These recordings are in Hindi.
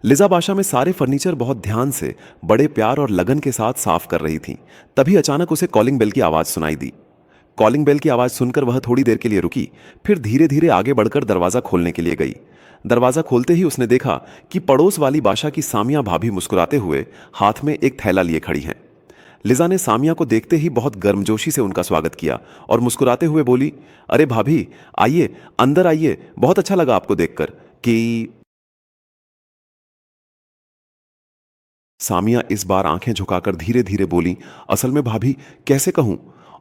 लिजा बाशा में सारे फर्नीचर बहुत ध्यान से, बड़े प्यार और लगन के साथ साफ कर रही थी। तभी अचानक उसे कॉलिंग बेल की आवाज सुनाई दी। कॉलिंग बेल की आवाज सुनकर वह थोड़ी देर के लिए रुकी, फिर धीरे धीरे आगे बढ़कर दरवाजा खोलने के लिए गई। दरवाजा खोलते ही उसने देखा कि पड़ोस वाली बाशा की सामिया भाभी मुस्कुराते हुए हाथ में एक थैला लिए खड़ी हैं। लिजा ने सामिया को देखते ही बहुत गर्मजोशी से उनका स्वागत किया और मुस्कुराते हुए बोली, अरे भाभी, आइए, अंदर आइए, बहुत अच्छा लगा आपको देखकर। कि सामिया इस बार आंखें झुकाकर धीरे धीरे बोली, असल में भाभी, कैसे कहूं,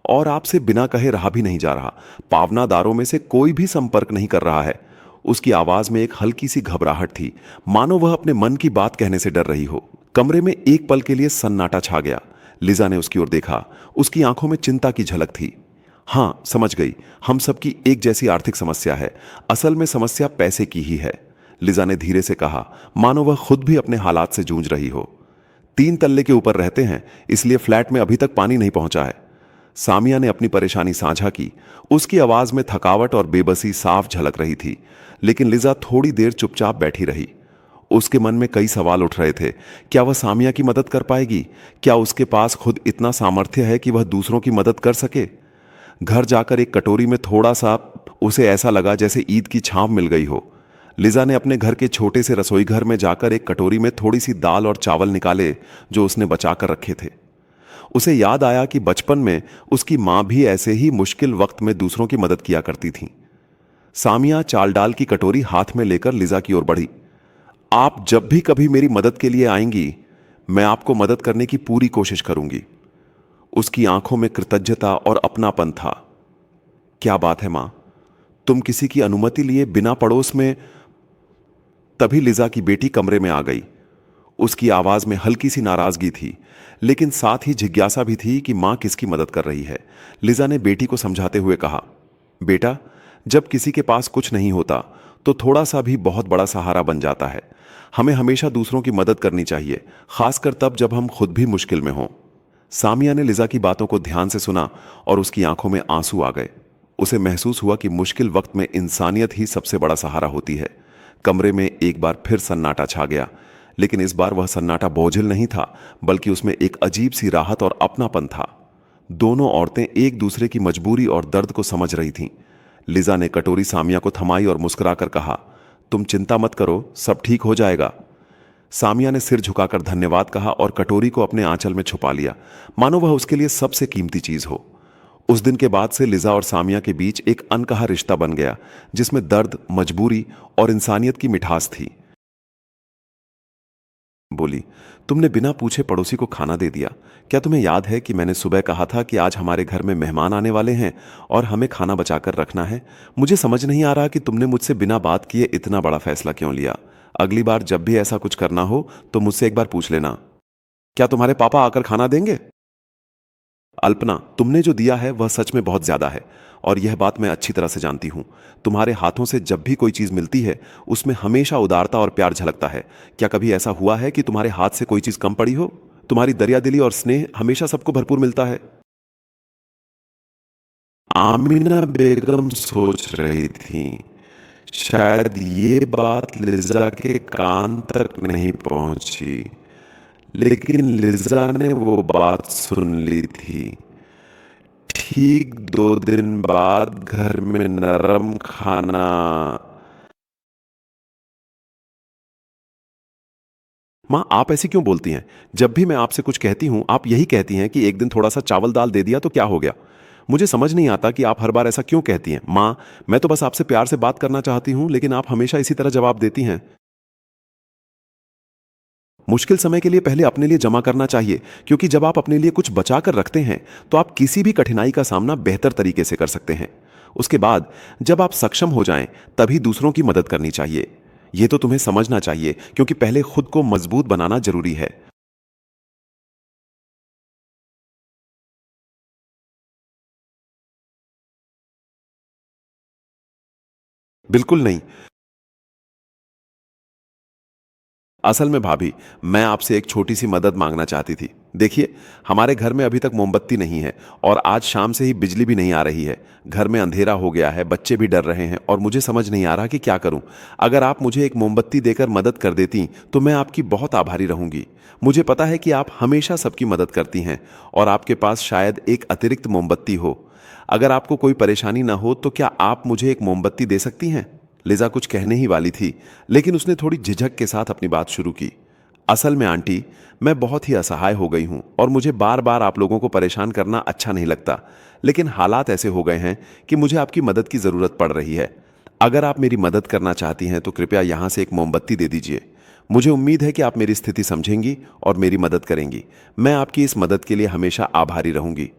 और आपसे बिना कहे रहा भी नहीं जा रहा। पावनादारों में से कोई भी संपर्क नहीं कर रहा है। उसकी आवाज में एक हल्की सी घबराहट थी, मानो वह अपने मन की बात कहने से डर रही हो। कमरे में एक पल के लिए सन्नाटा छा गया। लिजा ने उसकी ओर देखा। उसकी आंखों में चिंता की झलक थी। हां, समझ गई, हम सबकी एक जैसी आर्थिक समस्या है। असल में समस्या पैसे की ही है, लिजा ने धीरे से कहा, मानो वह खुद भी अपने हालात से जूझ रही हो। 3 तल्ले के ऊपर रहते हैं, इसलिए फ्लैट में अभी तक पानी नहीं पहुंचा है। सामिया ने अपनी परेशानी साझा की। उसकी आवाज में थकावट और बेबसी साफ झलक रही थी। लेकिन लिजा थोड़ी देर चुपचाप बैठी रही। उसके मन में कई सवाल उठ रहे थे। क्या वह सामिया की मदद कर पाएगी? क्या उसके पास खुद इतना सामर्थ्य है कि वह दूसरों की मदद कर सके? घर जाकर एक कटोरी में थोड़ा सा, उसे ऐसा लगा जैसे ईद की छांव मिल गई हो। लिजा ने अपने घर के छोटे से रसोई घर में जाकर एक कटोरी में थोड़ी सी दाल और चावल निकाले जो उसने बचाकर रखे थे। उसे याद आया कि बचपन में उसकी मां भी ऐसे ही मुश्किल वक्त में दूसरों की मदद किया करती थी। सामिया चाल डाल की कटोरी हाथ में लेकर लिजा की ओर बढ़ी। आप जब भी कभी मेरी मदद के लिए आएंगी, मैं आपको मदद करने की पूरी कोशिश करूंगी। उसकी आंखों में कृतज्ञता और अपनापन था। क्या बात है मां, तुम किसी की अनुमति लिए बिना पड़ोस में? तभी लिजा की बेटी कमरे में आ गई। उसकी आवाज में हल्की सी नाराजगी थी, लेकिन साथ ही जिज्ञासा भी थी कि मां किसकी मदद कर रही है। लिजा ने बेटी को समझाते हुए कहा, बेटा, जब किसी के पास कुछ नहीं होता तो थोड़ा सा भी बहुत बड़ा सहारा बन जाता है। हमें हमेशा दूसरों की मदद करनी चाहिए, खासकर तब जब हम खुद भी मुश्किल में हों। सामिया ने लिजा की बातों को ध्यान से सुना और उसकी आंखों में आंसू आ गए। उसे महसूस हुआ कि मुश्किल वक्त में इंसानियत ही सबसे बड़ा सहारा होती है। कमरे में एक बार फिर सन्नाटा छा गया, लेकिन इस बार वह सन्नाटा बोझिल नहीं था, बल्कि उसमें एक अजीब सी राहत और अपनापन था। दोनों औरतें एक दूसरे की मजबूरी और दर्द को समझ रही थीं। लिजा ने कटोरी सामिया को थमाई और मुस्कुराकर कहा, तुम चिंता मत करो, सब ठीक हो जाएगा। सामिया ने सिर झुकाकर धन्यवाद कहा और कटोरी को अपने आंचल में छुपा लिया, मानो वह उसके लिए सबसे कीमती चीज हो। उस दिन के बाद से लिजा और सामिया के बीच एक अनकहा रिश्ता बन गया, जिसमें दर्द, मजबूरी और इंसानियत की मिठास थी। बोली, तुमने बिना पूछे पड़ोसी को खाना दे दिया। क्या तुम्हें याद है कि मैंने सुबह कहा था कि आज हमारे घर में मेहमान आने वाले हैं और हमें खाना बचाकर रखना है? मुझे समझ नहीं आ रहा कि तुमने मुझसे बिना बात किए इतना बड़ा फैसला क्यों लिया। अगली बार जब भी ऐसा कुछ करना हो तो मुझसे एक बार पूछ लेना। क्या तुम्हारे पापा आकर खाना देंगे? अल्पना, तुमने जो दिया है वह सच में बहुत ज्यादा है, और यह बात मैं अच्छी तरह से जानती हूं। तुम्हारे हाथों से जब भी कोई चीज मिलती है, उसमें हमेशा उदारता और प्यार झलकता है। क्या कभी ऐसा हुआ है कि तुम्हारे हाथ से कोई चीज कम पड़ी हो? तुम्हारी दरियादिली और स्नेह हमेशा सबको भरपूर मिलता है। आमिना बेगम सोच रही थी, शायद ये बात लिजा के कान तक नहीं पहुंची, लेकिन लिजा ने वो बात सुन ली थी। ठीक 2 दिन बाद घर में नरम खाना। माँ, आप ऐसी क्यों बोलती हैं? जब भी मैं आपसे कुछ कहती हूँ, आप यही कहती हैं कि एक दिन थोड़ा सा चावल दाल दे दिया तो क्या हो गया। मुझे समझ नहीं आता कि आप हर बार ऐसा क्यों कहती हैं। माँ, मैं तो बस आपसे प्यार से बात करना चाहती हूँ, लेकिन आप हमेशा इसी तरह जवाब देती हैं। मुश्किल समय के लिए पहले अपने लिए जमा करना चाहिए, क्योंकि जब आप अपने लिए कुछ बचा कर रखते हैं तो आप किसी भी कठिनाई का सामना बेहतर तरीके से कर सकते हैं। उसके बाद जब आप सक्षम हो जाएं, तभी दूसरों की मदद करनी चाहिए। यह तो तुम्हें समझना चाहिए, क्योंकि पहले खुद को मजबूत बनाना जरूरी है। बिल्कुल नहीं। असल में भाभी, मैं आपसे एक छोटी सी मदद मांगना चाहती थी। देखिए, हमारे घर में अभी तक मोमबत्ती नहीं है और आज शाम से ही बिजली भी नहीं आ रही है। घर में अंधेरा हो गया है, बच्चे भी डर रहे हैं और मुझे समझ नहीं आ रहा कि क्या करूं। अगर आप मुझे एक मोमबत्ती देकर मदद कर देती तो मैं आपकी बहुत आभारी रहूंगी। मुझे पता है कि आप हमेशा सबकी मदद करती हैं और आपके पास शायद एक अतिरिक्त मोमबत्ती हो। अगर आपको कोई परेशानी ना हो तो क्या आप मुझे एक मोमबत्ती दे सकती हैं? लिजा कुछ कहने ही वाली थी, लेकिन उसने थोड़ी झिझक के साथ अपनी बात शुरू की। असल में आंटी, मैं बहुत ही असहाय हो गई हूं और मुझे बार बार आप लोगों को परेशान करना अच्छा नहीं लगता, लेकिन हालात ऐसे हो गए हैं कि मुझे आपकी मदद की जरूरत पड़ रही है। अगर आप मेरी मदद करना चाहती हैं तो कृपया यहां से एक मोमबत्ती दे दीजिए। मुझे उम्मीद है कि आप मेरी स्थिति समझेंगी और मेरी मदद करेंगी। मैं आपकी इस मदद के लिए हमेशा आभारी रहूंगी।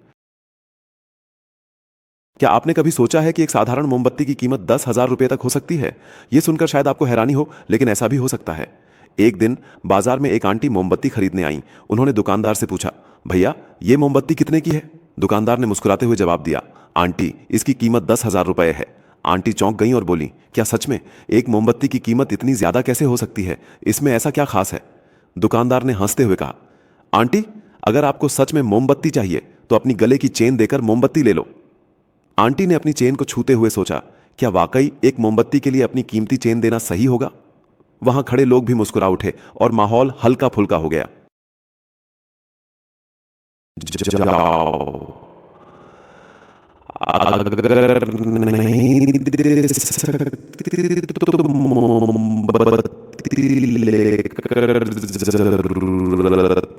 क्या आपने कभी सोचा है कि एक साधारण मोमबत्ती की कीमत 10,000 रुपए तक हो सकती है? यह सुनकर शायद आपको हैरानी हो, लेकिन ऐसा भी हो सकता है। एक दिन बाजार में एक आंटी मोमबत्ती खरीदने आई। उन्होंने दुकानदार से पूछा, भैया, ये मोमबत्ती कितने की है? दुकानदार ने मुस्कुराते हुए जवाब दिया, आंटी, इसकी कीमत 10,000 रुपए है। आंटी चौंक गईं और बोली, क्या सच में? एक मोमबत्ती की कीमत इतनी ज्यादा कैसे हो सकती है? इसमें ऐसा क्या खास है? दुकानदार ने हंसते हुए कहा, आंटी, अगर आपको सच में मोमबत्ती चाहिए तो अपनी गले की चेन देकर मोमबत्ती ले लो। आंटी ने अपनी चेन को छूते हुए सोचा, क्या वाकई एक मोमबत्ती के लिए अपनी कीमती चेन देना सही होगा? वहां खड़े लोग भी मुस्कुरा उठे और माहौल हल्का फुल्का हो गया। जाओ, अगर नहीं दे सकती तो मोमबत्ती लेकर जरूरत